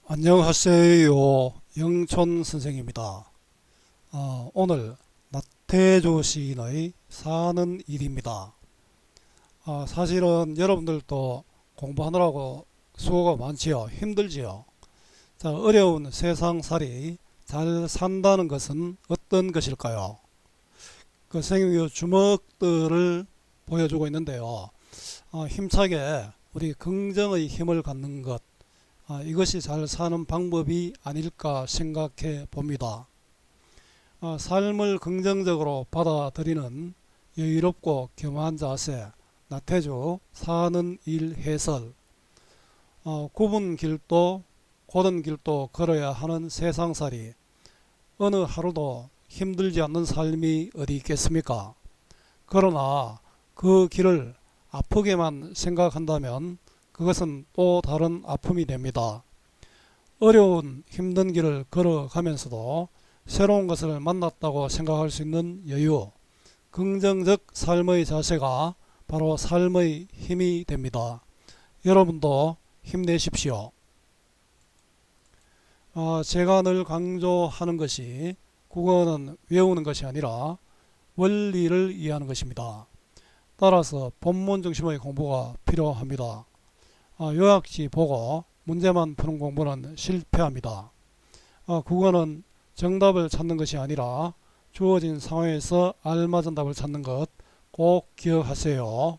안녕하세요. 영촌 선생입니다. 오늘 나태주 시인의 사는 일입니다. 사실은 여러분들도 공부하느라고 수고가 많지요. 힘들지요. 자, 어려운 세상살이 잘 산다는 것은 어떤 것일까요? 그 선생님이 주먹들을 보여주고 있는데요. 힘차게 우리 긍정의 힘을 갖는 것, 이것이 잘 사는 방법이 아닐까 생각해 봅니다. 삶을 긍정적으로 받아들이는 여유롭고 겸허한 자세, 나태주 사는 일 해설. 굽은 길도 곧은 길도 걸어야 하는 세상살이 어느 하루도 힘들지 않는 삶이 어디 있겠습니까? 그러나 그 길을 아프게만 생각한다면 그것은 또 다른 아픔이 됩니다. 어려운 힘든 길을 걸어가면서도 새로운 것을 만났다고 생각할 수 있는 여유, 긍정적 삶의 자세가 바로 삶의 힘이 됩니다. 여러분도 힘내십시오. 제가 늘 강조하는 것이 국어는 외우는 것이 아니라 원리를 이해하는 것입니다. 따라서 본문 중심의 공부가 필요합니다. 요약지 보고 문제만 푸는 공부는 실패합니다. 국어는 정답을 찾는 것이 아니라 주어진 상황에서 알맞은 답을 찾는 것 꼭 기억하세요.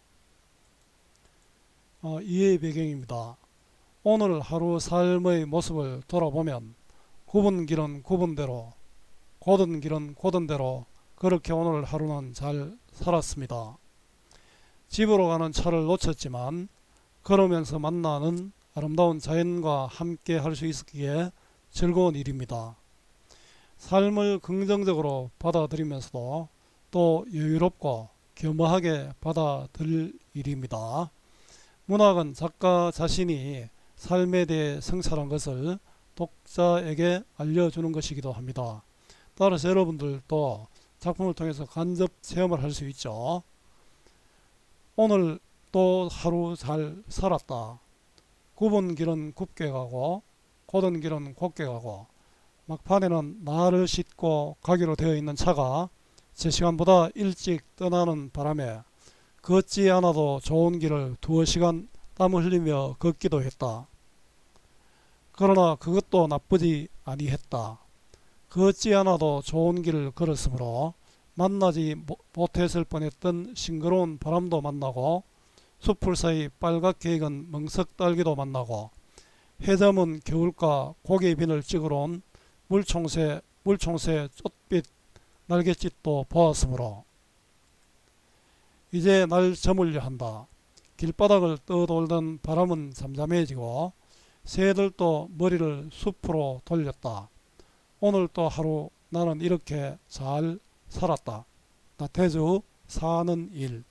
이해 배경입니다. 오늘 하루 삶의 모습을 돌아보면 굽은 길은 굽은 대로, 곧은 길은 곧은 대로 그렇게 오늘 하루는 잘 살았습니다. 집으로 가는 차를 놓쳤지만 걸으면서 만나는 아름다운 자연과 함께 할 수 있었기에 즐거운 일입니다. 삶을 긍정적으로 받아들이면서도 또 여유롭고 겸허하게 받아들일 일입니다. 문학은 작가 자신이 삶에 대해 성찰한 것을 독자에게 알려주는 것이기도 합니다. 따라서 여러분들도 작품을 통해서 간접 체험을 할 수 있죠. 오늘 또 하루 잘 살았다. 굽은 길은 굽게 가고 곧은 길은 곧게 가고 막판에는 나를 싣고 가기로 되어 있는 차가 제 시간보다 일찍 떠나는 바람에 걷지 않아도 좋은 길을 2시간 땀 흘리며 걷기도 했다. 그러나 그것도 나쁘지 아니했다. 걷지 않아도 좋은 길을 걸었으므로 만나지 못했을 뻔했던 싱그러운 바람도 만나고 숲풀 사이 빨갛게 익은 멍석딸기도 만나고 해저문 겨울가 고개빈을 찍으러 온 물총새 쫓빛 날갯짓도 보았으므로 이제 날 저물려 한다. 길바닥을 떠돌던 바람은 잠잠해지고 새들도 머리를 숲으로 돌렸다. 오늘 또 하루 나는 이렇게 잘 살았다. 나태주 사는 일.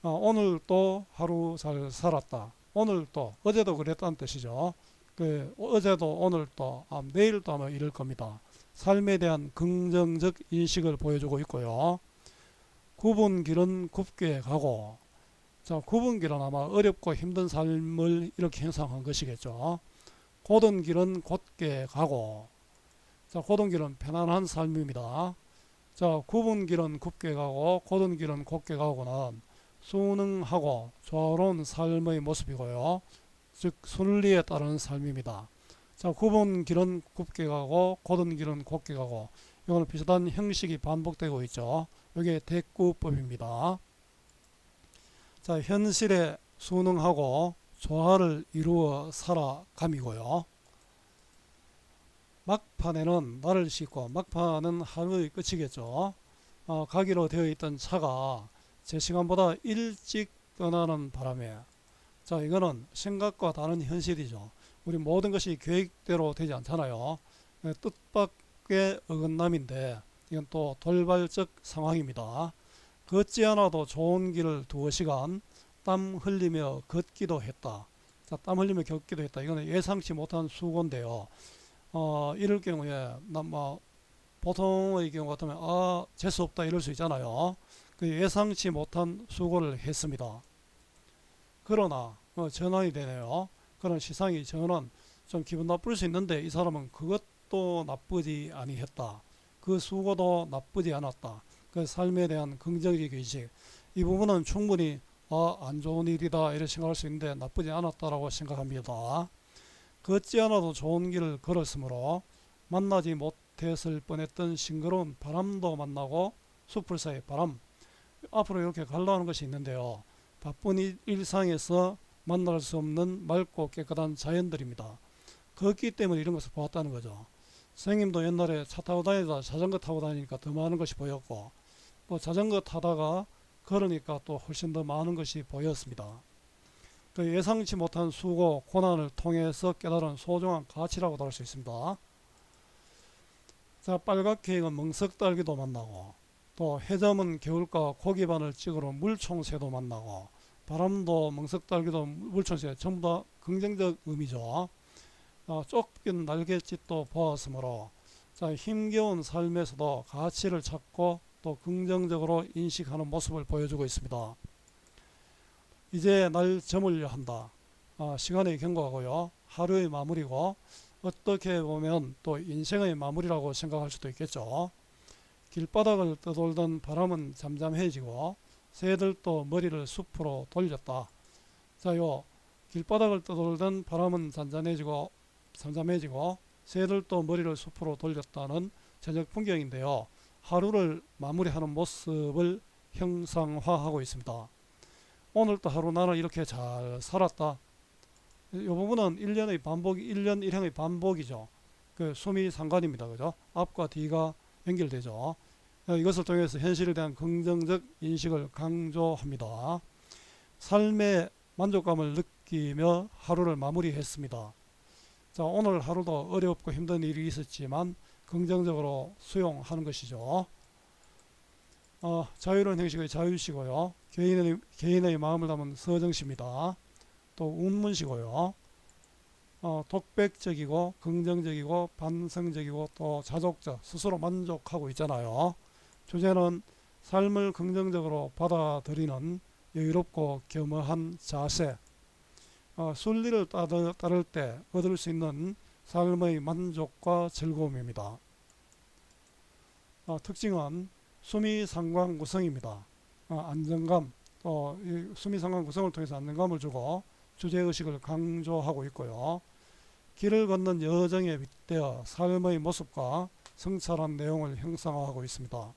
오늘 또 하루 잘 살았다. 오늘 또 어제도 그랬다는 뜻이죠. 어제도 오늘 또 내일도 아마 이럴 겁니다. 삶에 대한 긍정적 인식을 보여주고 있고요. 굽은 길은 굽게 가고, 자, 굽은 길은 아마 어렵고 힘든 삶을 이렇게 형상한 것이겠죠. 곧은 길은 곧게 가고, 자, 곧은 길은 편안한 삶입니다. 자, 굽은 길은 굽게 가고 곧은 길은 곧게 가고는 순응하고 조화로운 삶의 모습이고요. 즉 순리에 따르는 삶입니다. 자, 굽은 길은 굽게 가고 곧은 길은 곧게 가고, 이거는 비슷한 형식이 반복되고 있죠. 이게 대꾸법입니다. 자, 현실에 순응하고 조화를 이루어 살아감이고요. 막판에는 나를 싣고, 막판은 하루의 끝이겠죠. 가기로 되어 있던 차가 제 시간보다 일찍 떠나는 바람에, 자, 이거는 생각과 다른 현실이죠. 우리 모든 것이 계획대로 되지 않잖아요. 뜻밖의 어긋남인데 이건 또 돌발적 상황입니다. 걷지 않아도 좋은 길을 2시간 땀 흘리며 걷기도 했다. 자, 땀 흘리며 걷기도 했다. 이거는 예상치 못한 수고인데요. 이럴 경우에 보통의 경우 같으면 재수 없다 이럴 수 있잖아요. 예상치 못한 수고를 했습니다. 그러나 전환이 되네요. 그런 시상이 저는 좀 기분 나쁠 수 있는데 이 사람은 그것도 나쁘지 아니했다. 그 수고도 나쁘지 않았다. 그 삶에 대한 긍정적 의식, 이 부분은 충분히 안 좋은 일이다 이렇게 생각할 수 있는데 나쁘지 않았다라고 생각합니다. 걷지 않아도 좋은 길을 걸었으므로 만나지 못했을 뻔했던 싱그러운 바람도 만나고 숲을 사이 바람, 앞으로 이렇게 가려는 것이 있는데요. 바쁜 일상에서 만날 수 없는 맑고 깨끗한 자연들입니다. 걷기 때문에 이런 것을 보았다는 거죠. 선생님도 옛날에 차 타고 다니다 자전거 타고 다니니까 더 많은 것이 보였고, 또 자전거 타다가 걸으니까 또 훨씬 더 많은 것이 보였습니다. 그 예상치 못한 수고, 고난을 통해서 깨달은 소중한 가치라고도 할 수 있습니다. 자, 빨갛게 익은 멍석딸기도 만나고, 또 해저문 개울가 고기반을 찍으러 물총새도 만나고, 바람도 멍석딸기도 물총새 전부 다 긍정적 의미죠. 쫓긴 날갯짓도 보았으므로, 자, 힘겨운 삶에서도 가치를 찾고 또 긍정적으로 인식하는 모습을 보여주고 있습니다. 이제 날 저물려 한다. 시간의 경과고요. 하루의 마무리고, 어떻게 보면 또 인생의 마무리라고 생각할 수도 있겠죠. 길바닥을 떠돌던 바람은 잠잠해지고 새들도 머리를 숲으로 돌렸다. 자, 요 길바닥을 떠돌던 바람은 잠잠해지고 새들도 머리를 숲으로 돌렸다는 저녁 풍경인데요. 하루를 마무리하는 모습을 형상화하고 있습니다. 오늘도 하루 나는 이렇게 잘 살았다. 이 부분은 1년의 반복, 1년 1행의 반복이죠. 그 수미 상관입니다. 그죠? 앞과 뒤가 연결되죠. 이것을 통해서 현실에 대한 긍정적 인식을 강조합니다. 삶의 만족감을 느끼며 하루를 마무리했습니다. 자, 오늘 하루도 어렵고 힘든 일이 있었지만 긍정적으로 수용하는 것이죠. 자유로운 형식의 자유시고요. 개인의 마음을 담은 서정시입니다. 또 운문시고요. 독백적이고 긍정적이고 반성적이고 또 자족적, 스스로 만족하고 있잖아요. 주제는 삶을 긍정적으로 받아들이는 여유롭고 겸허한 자세. 순리를 따를 때 얻을 수 있는 삶의 만족과 즐거움입니다. 특징은 수미상관 구성입니다. 안정감, 또 수미상관 구성을 통해서 안정감을 주고 주제의식을 강조하고 있고요. 길을 걷는 여정에 빗대어 삶의 모습과 성찰한 내용을 형상화하고 있습니다.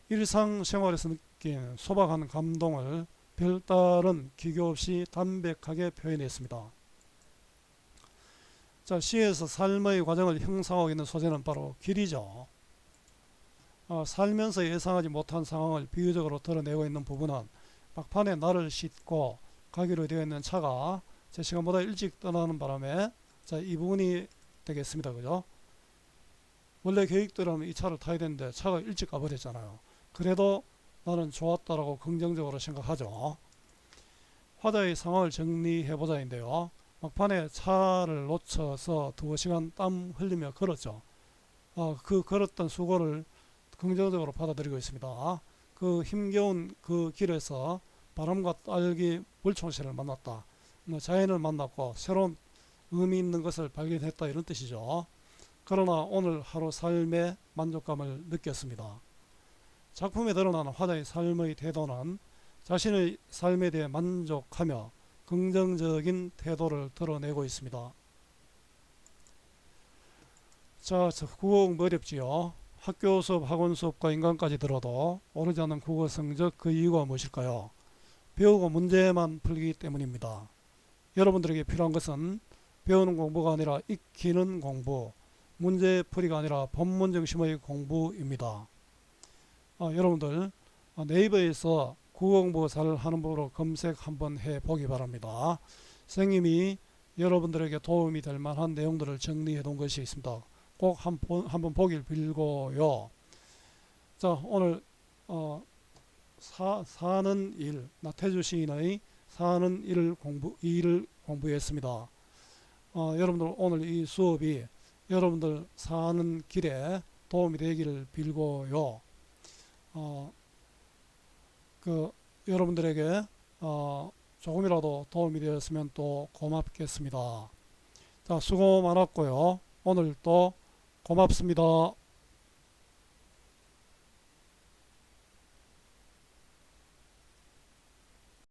일상생활에서 느낀 소박한 감동을 별다른 기교 없이 담백하게 표현했습니다. 자, 시에서 삶의 과정을 형상하고 있는 소재는 바로 길이죠. 살면서 예상하지 못한 상황을 비유적으로 드러내고 있는 부분은 막판에 날을 싣고 가기로 되어 있는 차가 제 시간보다 일찍 떠나는 바람에, 자, 이 부분이 되겠습니다. 그죠? 원래 계획대로는 이 차를 타야 되는데 차가 일찍 가버렸잖아요. 그래도 나는 좋았다라고 긍정적으로 생각하죠. 화자의 상황을 정리해보자인데요. 막판에 차를 놓쳐서 2시간 땀 흘리며 걸었죠. 그 걸었던 수고를 긍정적으로 받아들이고 있습니다. 그 힘겨운 그 길에서 바람과 딸기 물총새를 만났다. 자연을 만났고 새로운 의미 있는 것을 발견했다, 이런 뜻이죠. 그러나 오늘 하루 삶의 만족감을 느꼈습니다. 작품에 드러나는 화자의 삶의 태도는 자신의 삶에 대해 만족하며 긍정적인 태도를 드러내고 있습니다. 자, 국어 공부 어렵지요. 학교 수업, 학원 수업과 인강까지 들어도 오르지 않는 국어 성적, 그 이유가 무엇일까요? 배우고 문제만 풀기 때문입니다. 여러분들에게 필요한 것은 배우는 공부가 아니라 익히는 공부, 문제풀이가 아니라 본문 중심의 공부입니다. 여러분들 네이버에서 국어 공부 잘 하는 법으로 검색 한번 해보기 바랍니다. 선생님이 여러분들에게 도움이 될 만한 내용들을 정리해 놓은 것이 있습니다. 꼭 한번 보길 빌고요. 자, 오늘 사는 일, 나태주 시인의 사는 일을 공부했습니다. 여러분들 오늘 이 수업이 여러분들 사는 길에 도움이 되기를 빌고요. 여러분들에게 조금이라도 도움이 되었으면 또 고맙겠습니다. 자, 수고 많았고요. 오늘 또 고맙습니다.